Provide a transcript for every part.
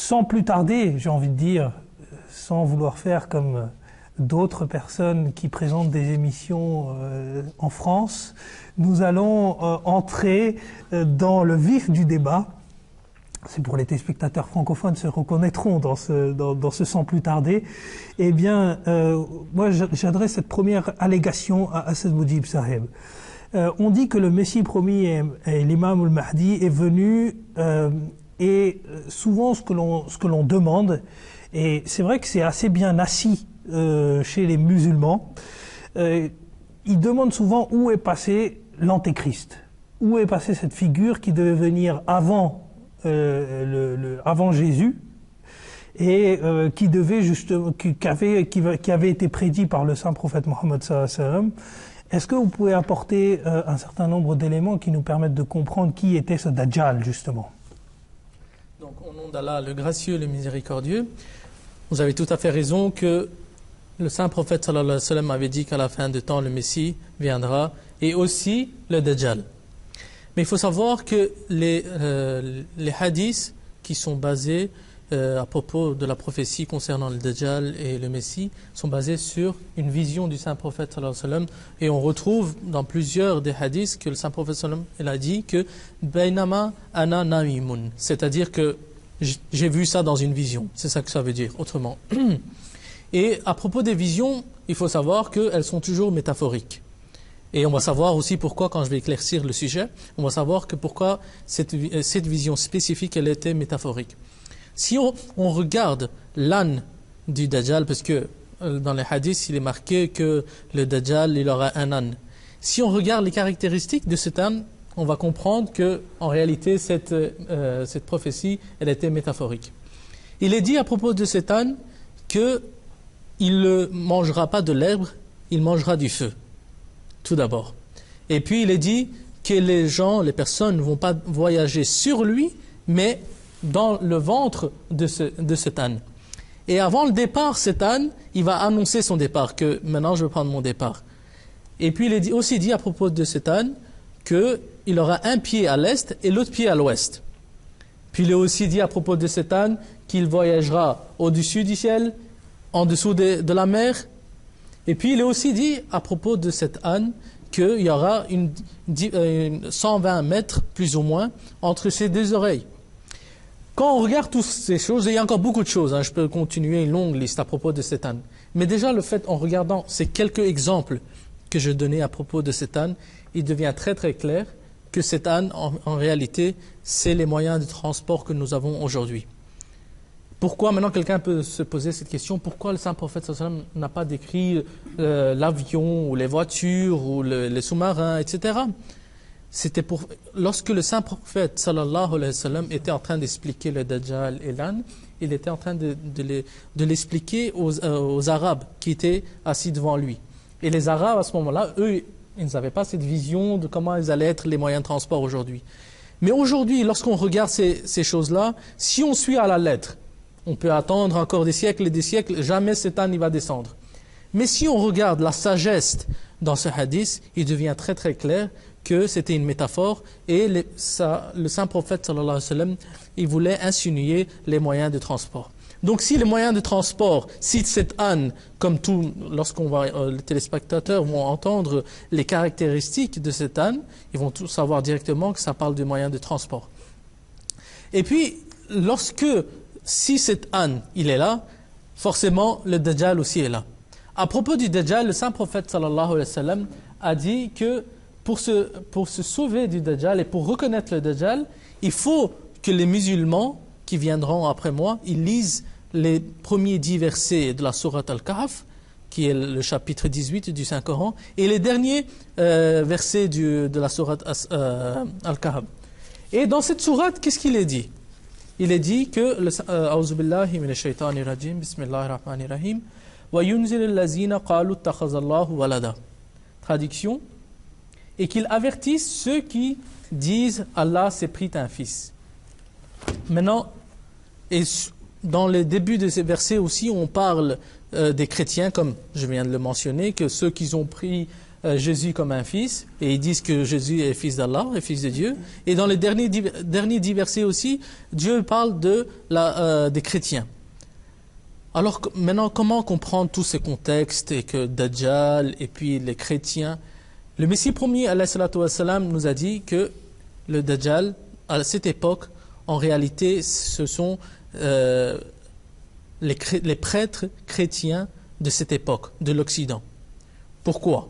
sans plus tarder, j'ai envie de dire, sans vouloir faire comme d'autres personnes qui présentent des émissions en France, nous allons entrer dans le vif du débat. C'est pour les téléspectateurs francophones se reconnaîtront dans ce sans plus tarder. Eh bien, moi j'adresse cette première allégation à Asad Moujib Saheb. On dit que le Messie promis et l'imam al-Mahdi est venu et souvent ce que l'on demande, et c'est vrai que c'est assez bien assis chez les musulmans, ils demandent souvent où est passé l'antéchrist, où est passée cette figure qui devait venir avant Jésus et qui devait justement qui avait été prédit par le saint prophète Mohammed sallallahu alayhi wa sallam. Est-ce que vous pouvez apporter un certain nombre d'éléments qui nous permettent de comprendre qui était ce Dajjal justement? Donc au nom d'Allah, le gracieux, le miséricordieux, vous avez tout à fait raison que le saint prophète sallallahu alayhi wa sallam avait dit qu'à la fin du temps le Messie viendra, et aussi le Dajjal. Mais il faut savoir que les hadiths qui sont basés à propos de la prophétie concernant le Dajjal et le Messie sont basés sur une vision du saint prophète sallallahu alayhi wa sallam, et on retrouve dans plusieurs des hadiths que le saint prophète sallallahu alayhi wa sallam il a dit que bainama ana na'imun, c'est-à-dire que j'ai vu ça dans une vision, c'est ça que ça veut dire autrement. Et à propos des visions, il faut savoir qu'elles sont toujours métaphoriques. Et on va savoir aussi pourquoi, quand je vais éclaircir le sujet, on va savoir que pourquoi cette vision spécifique, elle était métaphorique. Si on regarde l'âne du Dajjal, parce que dans les hadiths, il est marqué que le Dajjal, il aura un âne. Si on regarde les caractéristiques de cet âne, on va comprendre que en réalité, cette prophétie, elle était métaphorique. Il est dit à propos de cet âne qu'il ne mangera pas de l'herbe, il mangera du feu. Tout d'abord. Et puis il est dit que les personnes ne vont pas voyager sur lui, mais dans le ventre de cet âne. Et avant le départ, cet âne, il va annoncer son départ, que maintenant je vais prendre mon départ. Et puis il est aussi dit à propos de cet âne qu'il aura un pied à l'est et l'autre pied à l'ouest. Puis il est aussi dit à propos de cet âne qu'il voyagera au-dessus du ciel, en dessous de la mer. Et puis il est aussi dit à propos de cet âne qu'il y aura 120 mètres plus ou moins entre ses deux oreilles. Quand on regarde toutes ces choses, et il y a encore beaucoup de choses, je peux continuer une longue liste à propos de cet âne. Mais déjà le fait, en regardant ces quelques exemples que je donnais à propos de cet âne, il devient très très clair que cet âne, en réalité, c'est les moyens de transport que nous avons aujourd'hui. Pourquoi, maintenant quelqu'un peut se poser cette question, pourquoi le saint prophète sallallahu alayhi wa sallam n'a pas décrit l'avion ou les voitures ou les sous-marins, etc. C'était lorsque le saint prophète sallallahu alayhi wa sallam était en train d'expliquer le Dajjal et l'âne, il était en train de l'expliquer aux Arabes qui étaient assis devant lui. Et les Arabes à ce moment-là, eux, ils n'avaient pas cette vision de comment ils allaient être les moyens de transport aujourd'hui. Mais aujourd'hui, lorsqu'on regarde ces choses-là, si on suit à la lettre, on peut attendre encore des siècles et des siècles, jamais cet âne il va descendre. Mais si on regarde la sagesse dans ce hadith, il devient très très clair que c'était une métaphore et le saint prophète sallallahu alayhi wa sallam, il voulait insinuer les moyens de transport. Donc si les moyens de transport citent cet âne, comme tout, les téléspectateurs vont entendre les caractéristiques de cet âne, ils vont tous savoir directement que ça parle de moyens de transport. Et puis, si cet âne, il est là, forcément, le Dajjal aussi est là. À propos du Dajjal, le saint prophète sallallahu alayhi wa sallam a dit que pour se sauver du Dajjal et pour reconnaître le Dajjal, il faut que les musulmans qui viendront après moi, ils lisent les premiers 10 versets de la sourate Al-Kahf, qui est le chapitre 18 du Saint-Coran, et les derniers versets de la sourate Al-Kahf. Et dans cette sourate, qu'est-ce qu'il est dit? Il est dit que A'udhu billahi minash shaitanir rajim, bismillahir rahmanir rahim, wa yunzil allazina qalu ittakhazallahu walada. Traduction, et qu'il avertisse ceux qui disent Allah s'est pris un fils. Maintenant, et dans les débuts de ces versets aussi, on parle des chrétiens, comme je viens de le mentionner, que ceux qui ont pris Jésus comme un fils, et ils disent que Jésus est fils d'Allah, est fils de Dieu. Et dans les derniers 10 versets aussi, Dieu parle des chrétiens. Alors maintenant, comment comprendre tout ce contexte et que Dajjal et puis les chrétiens? Le Messie premier, alayhi salatu wassalam, nous a dit que le Dajjal, à cette époque, en réalité, ce sont les prêtres chrétiens de cette époque, de l'Occident. Pourquoi?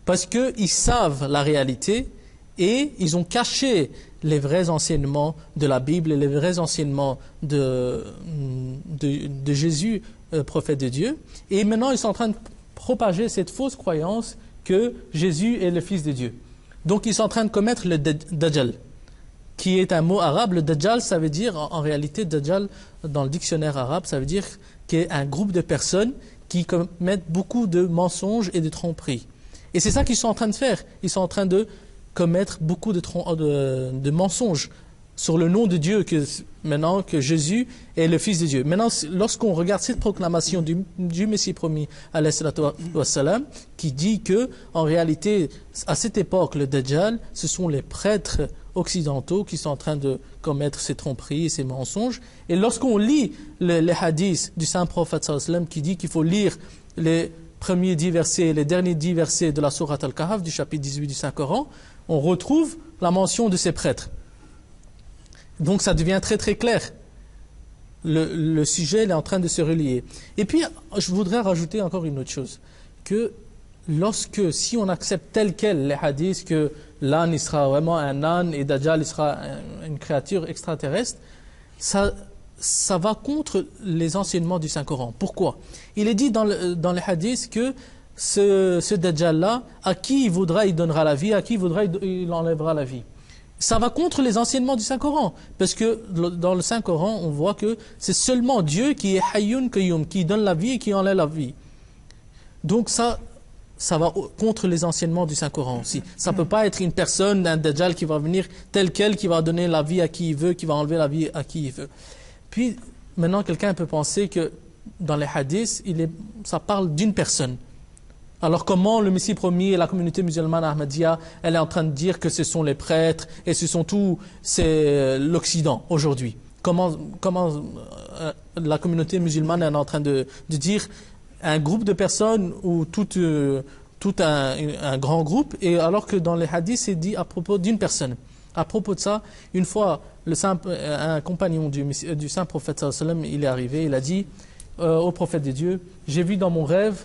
Parce qu'ils savent la réalité et ils ont caché les vrais enseignements de la Bible et les vrais enseignements de Jésus, prophète de Dieu. Et maintenant, ils sont en train de propager cette fausse croyance que Jésus est le Fils de Dieu. Donc, ils sont en train de commettre le Dajjal, qui est un mot arabe. Le Dajjal, ça veut dire, en réalité, Dajjal, dans le dictionnaire arabe, ça veut dire qu'il y a un groupe de personnes qui commettent beaucoup de mensonges et de tromperies. Et c'est ça qu'ils sont en train de faire. Ils sont en train de commettre beaucoup de mensonges sur le nom de Dieu, maintenant que Jésus est le Fils de Dieu. Maintenant, lorsqu'on regarde cette proclamation du Messie promis, alayhi salatu wassalam, qui dit que, en réalité, à cette époque, le Dajjal, ce sont les prêtres occidentaux qui sont en train de commettre ces tromperies et ces mensonges. Et lorsqu'on lit les hadiths du saint prophète sallallahu alayhi wa sallam, qui dit qu'il faut lire les premiers 10 versets, les derniers 10 versets de la sourate Al-Kahf, du chapitre 18 du Saint-Coran, on retrouve la mention de ces prêtres. Donc ça devient très très clair. Le sujet il est en train de se relier. Et puis, je voudrais rajouter encore une autre chose, que si on accepte tel quel les hadiths, que l'âne il sera vraiment un âne et Dajjal il sera une créature extraterrestre, ça va contre les enseignements du Saint-Coran. Pourquoi? Il est dit dans les hadiths que ce Dajjal-là, à qui il voudra, il donnera la vie, à qui il voudra, il enlèvera la vie. Ça va contre les enseignements du Saint-Coran, parce que dans le Saint-Coran, on voit que c'est seulement Dieu qui est Hayyun Qayyum, qui donne la vie et qui enlève la vie. Donc ça va contre les enseignements du Saint-Coran aussi. Ça ne peut pas être une personne, un Dajjal qui va venir tel quel, qui va donner la vie à qui il veut, qui va enlever la vie à qui il veut. Puis, maintenant, quelqu'un peut penser que dans les hadiths, ça parle d'une personne. Alors comment le Messie promis et la communauté musulmane Ahmadiyya, elle est en train de dire que ce sont les prêtres et c'est l'Occident aujourd'hui. Comment la communauté musulmane est en train de dire un groupe de personnes ou tout un grand groupe, et alors que dans les hadiths c'est dit à propos d'une personne. À propos de ça, une fois un compagnon du saint prophète sallallahu alayhi wa sallam, il est arrivé, il a dit au prophète de Dieu, j'ai vu dans mon rêve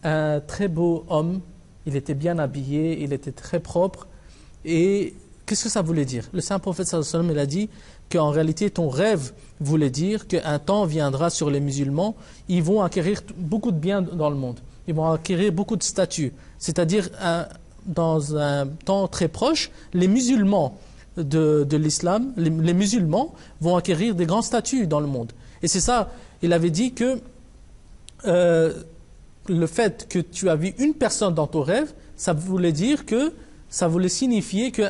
un très beau homme, il était bien habillé, il était très propre. Et qu'est-ce que ça voulait dire? Le saint prophète sallallahu alayhi wa sallam, il a dit qu'en réalité ton rêve voulait dire qu'un temps viendra sur les musulmans, ils vont acquérir beaucoup de biens dans le monde, ils vont acquérir beaucoup de statuts, c'est-à-dire dans un temps très proche, les musulmans de l'islam, les musulmans vont acquérir des grands statuts dans le monde. Et c'est ça, il avait dit que le fait que tu as vu une personne dans ton rêve, ça voulait signifier que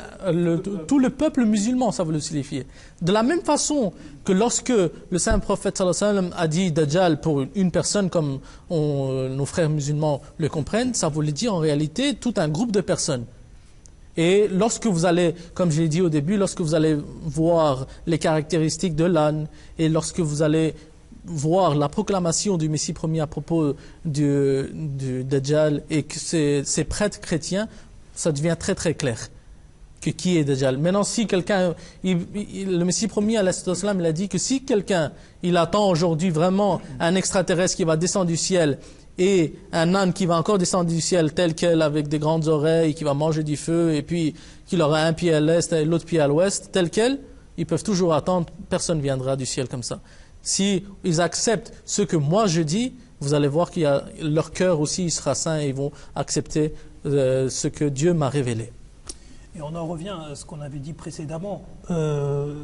tout le peuple musulman, ça voulait signifier. De la même façon que lorsque le saint prophète sallallahu alayhi wa sallam a dit Dajjal pour une personne, comme nos frères musulmans le comprennent, ça voulait dire en réalité tout un groupe de personnes. Et lorsque vous allez, comme je l'ai dit au début, lorsque vous allez voir les caractéristiques de l'âne, et lorsque vous allez voir la proclamation du Messie premier à propos du Dajjal et que ces prêtres chrétiens, ça devient très très clair que qui est Dajjal. Maintenant, si quelqu'un, le Messie premier alayhi salam, il a dit que si quelqu'un, il attend aujourd'hui vraiment un extraterrestre qui va descendre du ciel et un âne qui va encore descendre du ciel tel quel, avec des grandes oreilles, qui va manger du feu et puis qu'il aura un pied à l'est et l'autre pied à l'ouest, tel quel, ils peuvent toujours attendre, personne ne viendra du ciel comme ça. Si ils acceptent ce que moi je dis, vous allez voir qu'il y a leur cœur aussi, il sera saint et ils vont accepter ce que Dieu m'a révélé. Et on en revient à ce qu'on avait dit précédemment.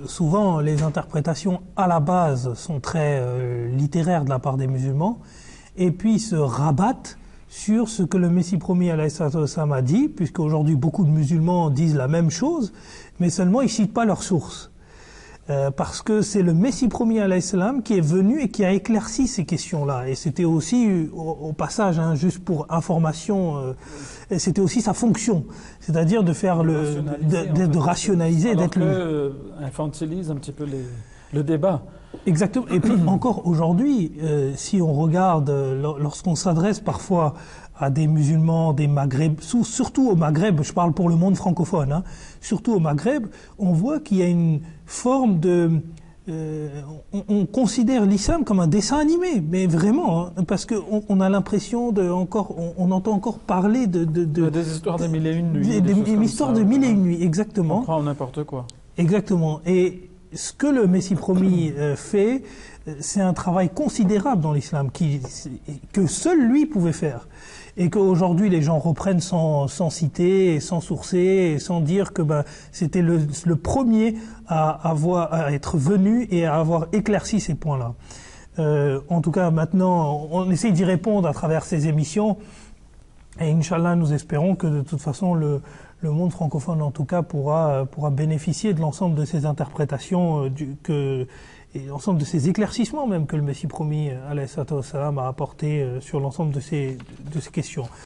Souvent, les interprétations à la base sont très littéraires de la part des musulmans, et puis se rabattent sur ce que le Messie promis alayhi salam a dit, puisqu'aujourd'hui beaucoup de musulmans disent la même chose, mais seulement ils ne citent pas leurs sources. parce que c'est le Messie promis alayhi salam qui est venu et qui a éclairci ces questions-là. Et c'était aussi, au passage, hein, juste pour information, c'était aussi sa fonction, c'est-à-dire de faire de rationaliser, d'être infantilise un petit peu le débat. Exactement. Et puis encore aujourd'hui, si on regarde, lorsqu'on s'adresse parfois à des musulmans, des Maghreb, surtout au Maghreb, je parle pour le monde francophone, hein, surtout au Maghreb, on voit qu'il y a une forme de... on considère l'islam comme un dessin animé, mais vraiment, hein, parce qu'on a l'impression on entend encore parler des histoires de mille et une nuits. Des histoires de mille et une nuits, exactement. On croit en n'importe quoi. Exactement. Et ce que le Messie promis fait, c'est un travail considérable dans l'islam que seul lui pouvait faire. Et qu'aujourd'hui les gens reprennent sans citer, sans sourcer, et sans dire que c'était le premier à être venu et à avoir éclairci ces points-là. En tout cas, maintenant, on essaie d'y répondre à travers ces émissions. Et Inch'Allah, nous espérons que de toute façon, le monde francophone, en tout cas, pourra bénéficier de l'ensemble de ces interprétations et l'ensemble de ces éclaircissements même que le Messie promis, alayhi salatu wassalam, a apporté sur l'ensemble de ces questions.